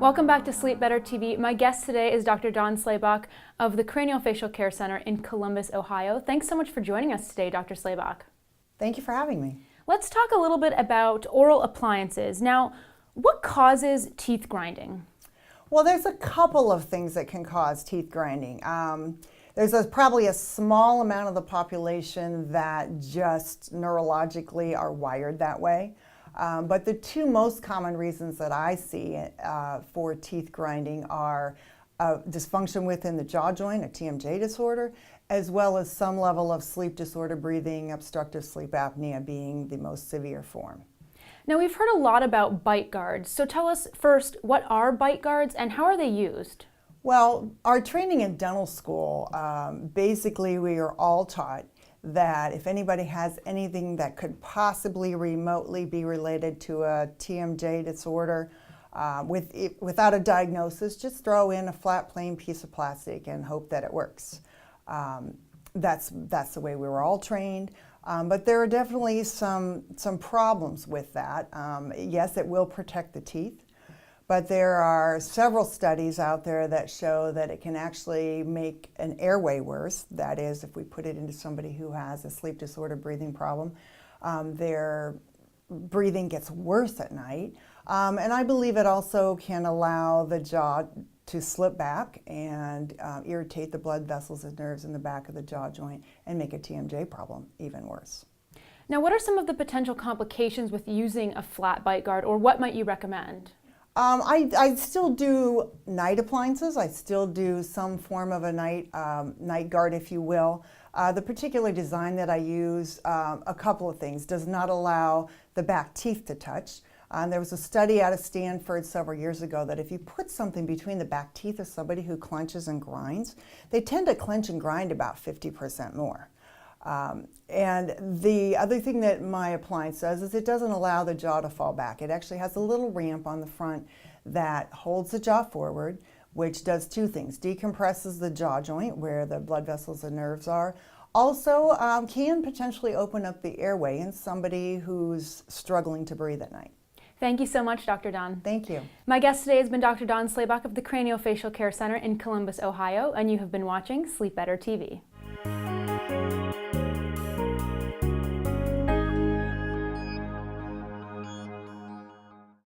Welcome back to Sleep Better TV. My guest today is Dr. Don Slaybach of the Craniofacial Care Center in Columbus, Ohio. Thanks so much for joining us today, Dr. Slaybach. Thank you for having me. Let's talk a little bit about oral appliances. Now, what causes teeth grinding? Well, there's a couple of things that can cause teeth grinding. There's probably a small amount of the population that just neurologically are wired that way. But the two most common reasons that I see for teeth grinding are dysfunction within the jaw joint, a TMJ disorder, as well as some level of sleep disorder breathing, obstructive sleep apnea being the most severe form. Now, we've heard a lot about bite guards. So tell us first, what are bite guards and how are they used? Well, our training in dental school, basically we are all taught that if anybody has anything that could possibly remotely be related to a TMJ disorder without a diagnosis, just throw in a flat plain piece of plastic and hope that it works. That's the way we were all trained, but there are definitely some problems with that. Yes, it will protect the teeth, but there are several studies out there that show that it can actually make an airway worse. That is, if we put it into somebody who has a sleep disorder breathing problem, their breathing gets worse at night. And I believe it also can allow the jaw to slip back and irritate the blood vessels and nerves in the back of the jaw joint and make a TMJ problem even worse. Now, what are some of the potential complications with using a flat bite guard, or what might you recommend? I still do night appliances. I still do some form of a night guard, if you will. The particular design that I use, a couple of things, does not allow the back teeth to touch. There was a study out of Stanford several years ago that if you put something between the back teeth of somebody who clenches and grinds, they tend to clench and grind about 50% more. And the other thing that my appliance does is it doesn't allow the jaw to fall back. It actually has a little ramp on the front that holds the jaw forward, which does two things: decompresses the jaw joint where the blood vessels and nerves are. Also can potentially open up the airway in somebody who's struggling to breathe at night. Thank you so much, Dr. Don. Thank you. My guest today has been Dr. Don Slaybach of the Craniofacial Care Center in Columbus, Ohio, and you have been watching Sleep Better TV.